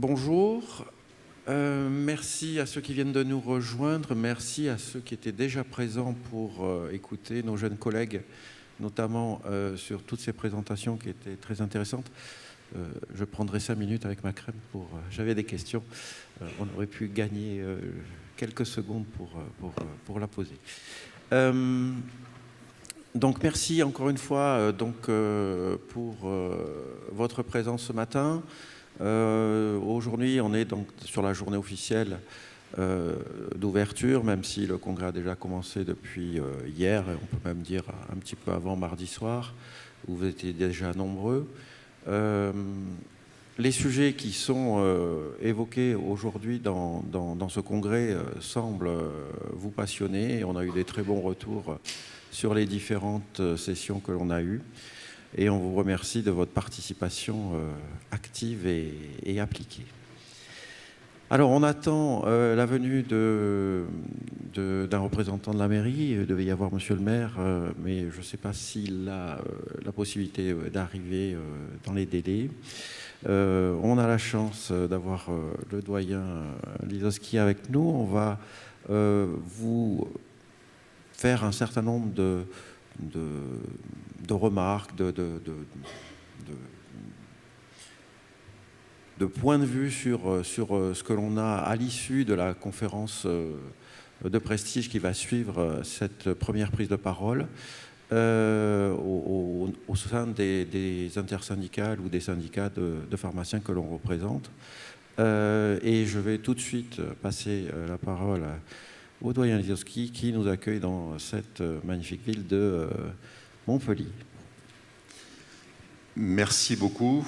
Bonjour. Merci à ceux qui viennent de nous rejoindre. Merci à ceux qui étaient déjà présents pour écouter nos jeunes collègues, notamment sur toutes ces présentations qui étaient très intéressantes. Je prendrai 5 minutes avec ma crème pour... J'avais des questions. On aurait pu gagner quelques secondes pour la poser. Donc merci encore une fois pour votre présence ce matin. Aujourd'hui, on est donc sur la journée officielle d'ouverture, même si le congrès a déjà commencé depuis hier, et on peut même dire un petit peu avant mardi soir, où vous étiez déjà nombreux. Les sujets qui sont évoqués aujourd'hui dans ce congrès semblent vous passionner. On a eu des très bons retours sur les différentes sessions que l'on a eues. Et on vous remercie de votre participation active et appliquée. Alors, on attend la venue d'un représentant de la mairie. Il devait y avoir monsieur le maire, mais je ne sais pas s'il a la possibilité d'arriver dans les délais. On a la chance d'avoir le doyen Lisowski avec nous. On va vous faire un certain nombre de remarques, de points de vue sur ce que l'on a à l'issue de la conférence de prestige qui va suivre cette première prise de parole au sein des intersyndicales ou des syndicats de pharmaciens que l'on représente. Et je vais tout de suite passer la parole au doyen Lisowski qui nous accueille dans cette magnifique ville de Montpellier. Merci beaucoup.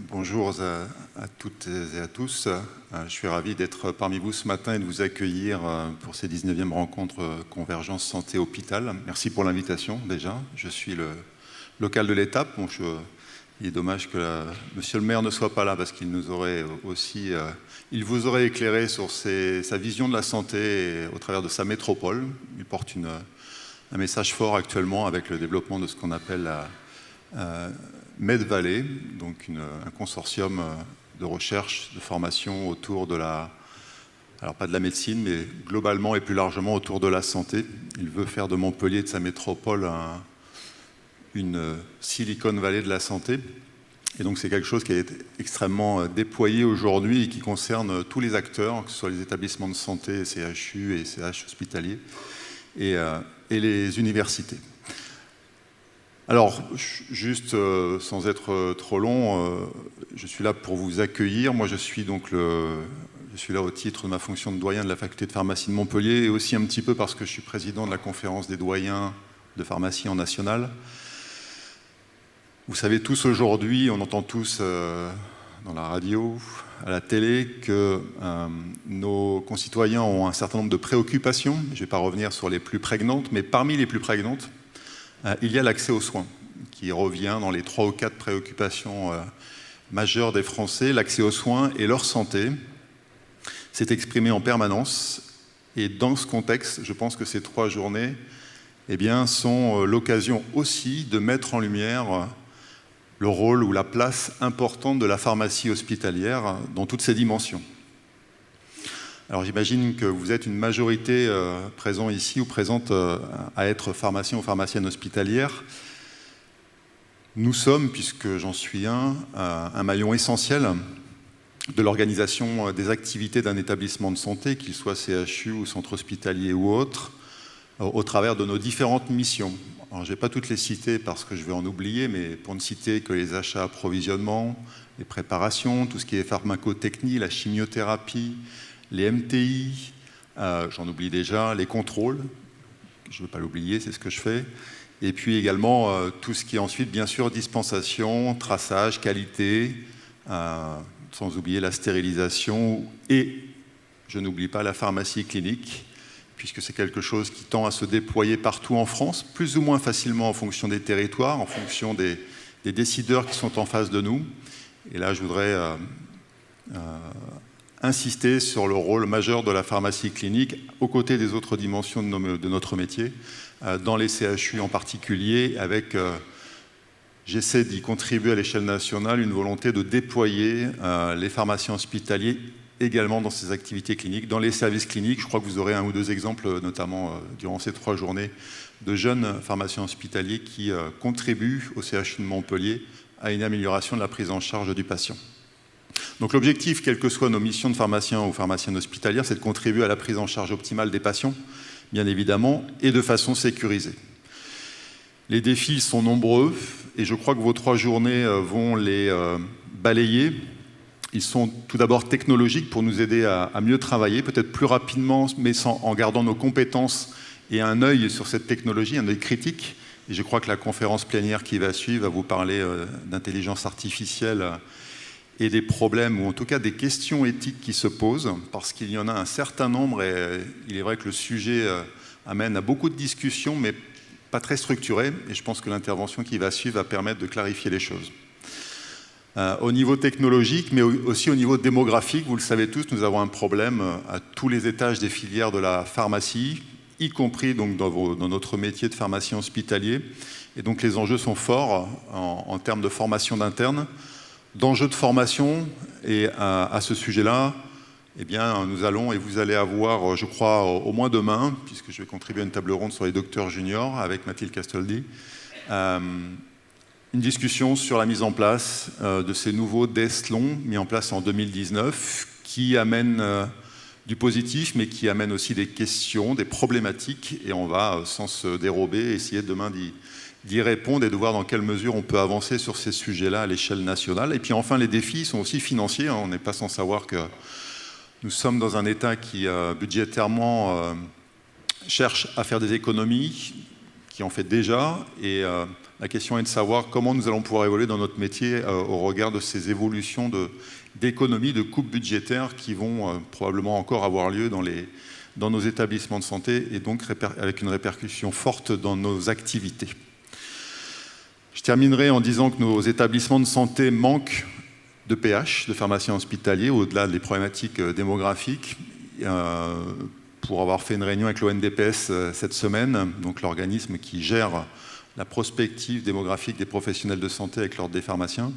Bonjour à toutes et à tous. Je suis ravi d'être parmi vous ce matin et de vous accueillir pour ces 19e rencontres Convergence Santé Hôpital. Merci pour l'invitation déjà. Je suis le local de l'étape. Bon, il est dommage que monsieur le maire ne soit pas là parce qu'il nous aurait aussi... il vous aurait éclairé sur sa vision de la santé au travers de sa métropole. Il porte un message fort actuellement avec le développement de ce qu'on appelle la MedValley, donc un consortium de recherche, de formation autour de alors pas de la médecine, mais globalement et plus largement autour de la santé. Il veut faire de Montpellier, de sa métropole, une Silicon Valley de la santé. Et donc c'est quelque chose qui est extrêmement déployé aujourd'hui et qui concerne tous les acteurs, que ce soit les établissements de santé, CHU et CH hospitaliers, et les universités. Alors, juste sans être trop long, je suis là pour vous accueillir. Moi, je suis là au titre de ma fonction de doyen de la faculté de pharmacie de Montpellier et aussi un petit peu parce que je suis président de la conférence des doyens de pharmacie en national. Vous savez tous aujourd'hui, on entend tous dans la radio, à la télé, que nos concitoyens ont un certain nombre de préoccupations. Je ne vais pas revenir sur les plus prégnantes, mais parmi les plus prégnantes, il y a l'accès aux soins, qui revient dans les 3 ou 4 préoccupations majeures des Français. L'accès aux soins et leur santé s'est exprimé en permanence. Et dans ce contexte, je pense que ces 3 journées sont l'occasion aussi de mettre en lumière le rôle ou la place importante de la pharmacie hospitalière dans toutes ses dimensions. Alors j'imagine que vous êtes une majorité présent ici ou présente à être pharmacien ou pharmacienne hospitalière. Nous sommes, puisque j'en suis un maillon essentiel de l'organisation des activités d'un établissement de santé, qu'il soit CHU ou centre hospitalier ou autre, au travers de nos différentes missions. Alors, je ne vais pas toutes les citer parce que je vais en oublier, mais pour ne citer que les achats, approvisionnement, les préparations, tout ce qui est pharmacotechnie, la chimiothérapie, les MTI, j'en oublie déjà, les contrôles, je ne veux pas l'oublier, c'est ce que je fais, et puis également tout ce qui est ensuite, bien sûr, dispensation, traçage, qualité, sans oublier la stérilisation, et je n'oublie pas la pharmacie clinique, puisque c'est quelque chose qui tend à se déployer partout en France, plus ou moins facilement en fonction des territoires, en fonction des décideurs qui sont en face de nous. Et là, je voudrais insister sur le rôle majeur de la pharmacie clinique, aux côtés des autres dimensions de notre métier, dans les CHU en particulier, avec j'essaie d'y contribuer à l'échelle nationale, une volonté de déployer les pharmaciens hospitaliers également dans ces activités cliniques, dans les services cliniques. Je crois que vous aurez 1 ou 2 exemples, notamment durant ces 3 journées, de jeunes pharmaciens hospitaliers qui contribuent au CHU de Montpellier à une amélioration de la prise en charge du patient. Donc l'objectif, quelles que soient nos missions de pharmaciens ou pharmaciennes hospitalières, c'est de contribuer à la prise en charge optimale des patients, bien évidemment, et de façon sécurisée. Les défis sont nombreux, et je crois que vos 3 journées vont les balayer. Ils sont tout d'abord technologiques pour nous aider à mieux travailler, peut-être plus rapidement, mais en gardant nos compétences et un œil sur cette technologie, un œil critique. Et je crois que la conférence plénière qui va suivre va vous parler d'intelligence artificielle et des problèmes, ou en tout cas des questions éthiques qui se posent, parce qu'il y en a un certain nombre, et il est vrai que le sujet amène à beaucoup de discussions, mais pas très structurées, et je pense que l'intervention qui va suivre va permettre de clarifier les choses. Au niveau technologique, mais aussi au niveau démographique, vous le savez tous, nous avons un problème à tous les étages des filières de la pharmacie, y compris donc dans notre métier de pharmacien hospitalier. Et donc les enjeux sont forts en termes de formation d'internes, d'enjeux de formation. Et à ce sujet-là, eh bien, nous allons, et vous allez avoir, je crois, au moins demain, puisque je vais contribuer à une table ronde sur les docteurs juniors avec Mathilde Castaldi, une discussion sur la mise en place de ces nouveaux desks longs mis en place en 2019 qui amènent du positif mais qui amènent aussi des questions, des problématiques, et on va, sans se dérober, essayer demain d'y répondre et de voir dans quelle mesure on peut avancer sur ces sujets-là à l'échelle nationale. Et puis enfin, les défis sont aussi financiers. On n'est pas sans savoir que nous sommes dans un État qui budgétairement cherche à faire des économies, qui en fait déjà, et la question est de savoir comment nous allons pouvoir évoluer dans notre métier au regard de ces évolutions d'économies, de coupes budgétaires qui vont probablement encore avoir lieu dans nos établissements de santé, et donc avec une répercussion forte dans nos activités. Je terminerai en disant que nos établissements de santé manquent de PH, de pharmaciens hospitaliers, au-delà des problématiques démographiques. Pour avoir fait une réunion avec l'ONDPS cette semaine, donc l'organisme qui gère la prospective démographique des professionnels de santé avec l'ordre des pharmaciens.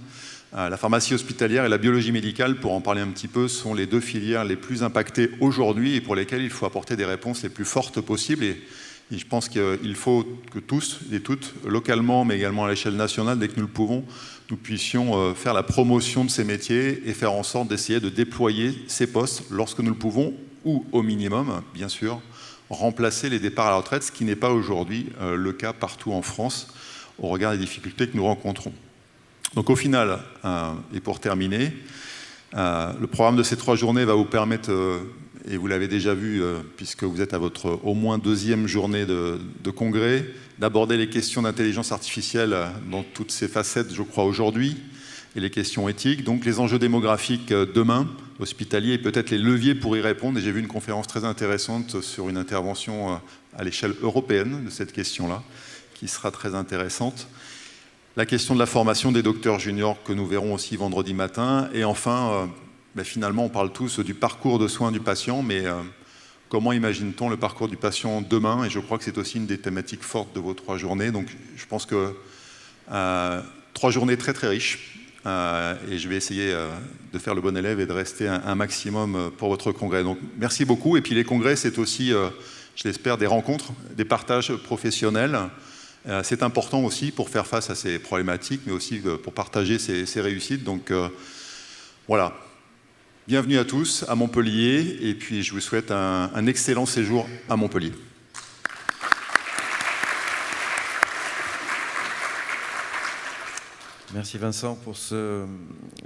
La pharmacie hospitalière et la biologie médicale, pour en parler un petit peu, sont les 2 filières les plus impactées aujourd'hui et pour lesquelles il faut apporter des réponses les plus fortes possibles. Et je pense qu'il faut que tous et toutes, localement, mais également à l'échelle nationale, dès que nous le pouvons, nous puissions faire la promotion de ces métiers et faire en sorte d'essayer de déployer ces postes lorsque nous le pouvons, ou au minimum, bien sûr, remplacer les départs à la retraite, ce qui n'est pas aujourd'hui le cas partout en France, au regard des difficultés que nous rencontrons. Donc au final, et pour terminer, le programme de ces 3 journées va vous permettre, et vous l'avez déjà vu, puisque vous êtes à votre au moins 2e journée de congrès, d'aborder les questions d'intelligence artificielle dans toutes ses facettes, je crois, aujourd'hui, et les questions éthiques, donc les enjeux démographiques demain, hospitaliers, et peut-être les leviers pour y répondre. Et j'ai vu une conférence très intéressante sur une intervention à l'échelle européenne de cette question-là, qui sera très intéressante. La question de la formation des docteurs juniors que nous verrons aussi vendredi matin. Et enfin, finalement, on parle tous du parcours de soins du patient, mais comment imagine-t-on le parcours du patient demain? Et je crois que c'est aussi une des thématiques fortes de vos 3 journées. Donc je pense que 3 journées très très riches. Et je vais essayer de faire le bon élève et de rester un maximum pour votre congrès. Donc merci beaucoup. Et puis les congrès, c'est aussi, je l'espère, des rencontres, des partages professionnels. C'est important aussi pour faire face à ces problématiques, mais aussi pour partager ces réussites. Donc voilà, bienvenue à tous à Montpellier, et puis je vous souhaite un excellent séjour à Montpellier. Merci Vincent pour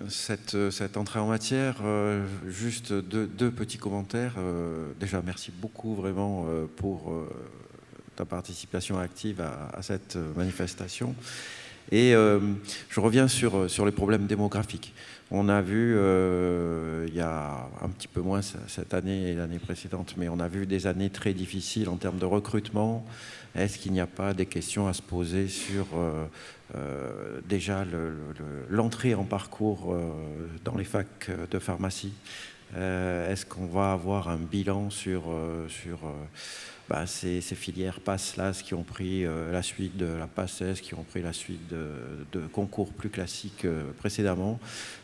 cette entrée en matière. Juste deux petits commentaires. Déjà, merci beaucoup vraiment pour ta participation active à cette manifestation. Et je reviens sur les problèmes démographiques. On a vu, il y a un petit peu moins cette année et l'année précédente, mais on a vu des années très difficiles en termes de recrutement. Est-ce qu'il n'y a pas des questions à se poser sur déjà l'entrée en parcours dans les facs de pharmacie? Est-ce qu'on va avoir un bilan sur ces filières PASS-LAS qui ont pris la suite de la PASSES, qui ont pris la suite de concours plus classiques précédemment,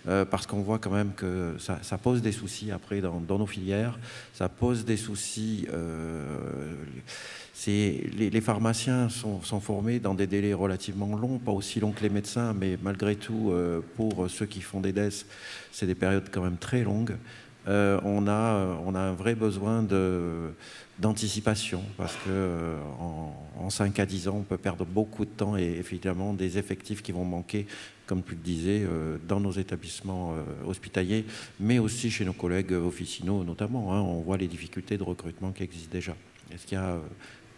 parce qu'on voit quand même que ça pose des soucis après dans nos filières, ça pose des soucis. Les pharmaciens sont formés dans des délais relativement longs, pas aussi longs que les médecins, mais malgré tout, pour ceux qui font des DES, c'est des périodes quand même très longues. On a un vrai besoin d'anticipation, parce qu'en 5 à 10 ans, on peut perdre beaucoup de temps et évidemment des effectifs qui vont manquer, comme tu le disais, dans nos établissements hospitaliers, mais aussi chez nos collègues officinaux notamment. On voit les difficultés de recrutement qui existent déjà. Est-ce qu'il y a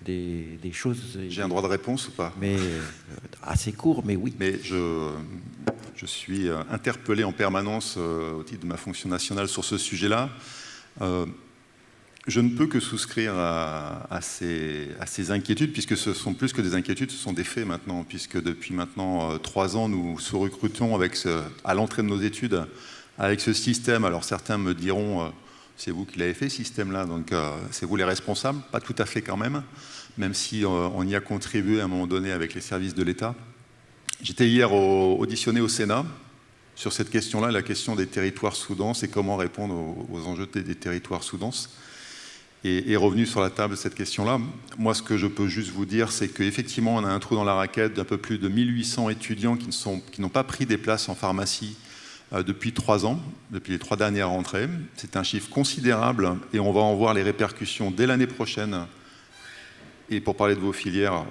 des choses... J'ai un droit de réponse ou pas? Mais assez court, mais oui. Mais je suis interpellé en permanence au titre de ma fonction nationale sur ce sujet-là. Je ne peux que souscrire à ces inquiétudes, puisque ce sont plus que des inquiétudes, ce sont des faits maintenant, puisque depuis maintenant 3 ans, nous sous-recrutons à l'entrée de nos études avec ce système. Alors certains me diront, c'est vous qui l'avez fait, ce système-là, donc c'est vous les responsables, pas tout à fait quand même si on y a contribué à un moment donné avec les services de l'État. J'étais hier auditionné au Sénat sur cette question-là, la question des territoires sous-denses et comment répondre aux enjeux des territoires sous-denses. Et revenu sur la table cette question-là, moi ce que je peux juste vous dire, c'est qu'effectivement on a un trou dans la raquette d'un peu plus de 1800 étudiants qui n'ont pas pris des places en pharmacie depuis 3 ans, depuis les 3 dernières rentrées. C'est un chiffre considérable et on va en voir les répercussions dès l'année prochaine. Et pour parler de vos filières,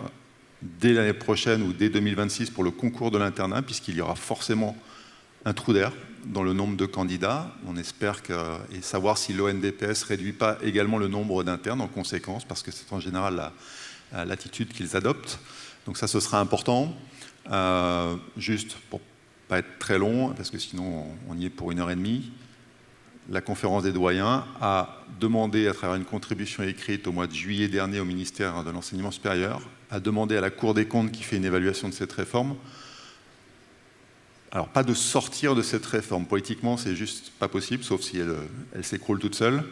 dès l'année prochaine ou dès 2026 pour le concours de l'internat, puisqu'il y aura forcément un trou d'air dans le nombre de candidats. On espère et savoir si l'ONDPS ne réduit pas également le nombre d'internes en conséquence, parce que c'est en général l'attitude qu'ils adoptent. Donc ça, ce sera important. Juste pour ne pas être très long, parce que sinon on y est pour 1h30, la conférence des doyens a demandé, à travers une contribution écrite au mois de juillet dernier au ministère de l'Enseignement supérieur, a demandé à la Cour des comptes qui fait une évaluation de cette réforme, alors pas de sortir de cette réforme, politiquement c'est juste pas possible, sauf si elle s'écroule toute seule,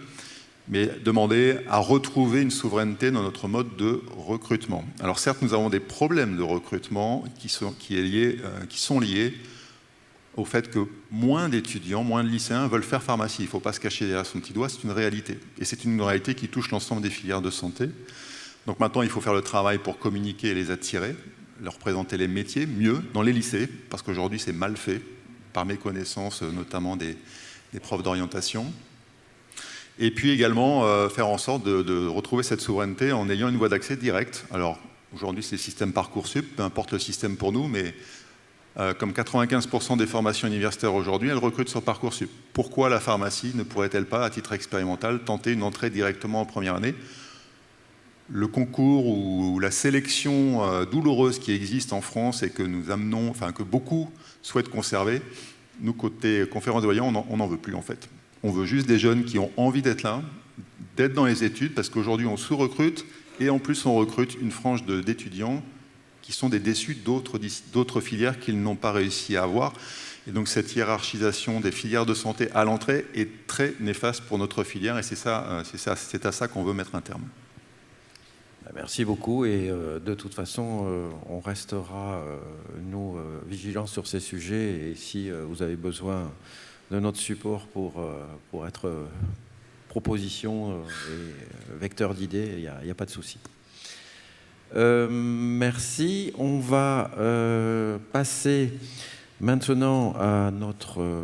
mais demander à retrouver une souveraineté dans notre mode de recrutement. Alors certes, nous avons des problèmes de recrutement qui sont liés au fait que moins d'étudiants, moins de lycéens veulent faire pharmacie. Il ne faut pas se cacher derrière son petit doigt, c'est une réalité. Et c'est une réalité qui touche l'ensemble des filières de santé. Donc maintenant, il faut faire le travail pour communiquer et les attirer, leur présenter les métiers mieux dans les lycées, parce qu'aujourd'hui c'est mal fait, par méconnaissance notamment des profs d'orientation. Et puis également faire en sorte de retrouver cette souveraineté en ayant une voie d'accès directe. Alors aujourd'hui c'est le système Parcoursup, peu importe le système pour nous, mais comme 95% des formations universitaires aujourd'hui, elles recrutent sur Parcoursup. Pourquoi la pharmacie ne pourrait-elle pas, à titre expérimental, tenter une entrée directement en première année? Le concours ou la sélection douloureuse qui existe en France et que nous amenons, enfin que beaucoup souhaitent conserver, nous, côté conférence des doyens, on n'en veut plus en fait. On veut juste des jeunes qui ont envie d'être là, d'être dans les études, parce qu'aujourd'hui on sous-recrute et en plus on recrute une frange d'étudiants qui sont des déçus d'autres filières qu'ils n'ont pas réussi à avoir. Et donc cette hiérarchisation des filières de santé à l'entrée est très néfaste pour notre filière et c'est à ça qu'on veut mettre un terme. Merci beaucoup et de toute façon, on restera, nous, vigilants sur ces sujets et si vous avez besoin de notre support pour être proposition et vecteur d'idées, il n'y a pas de souci. Merci. On va passer maintenant à notre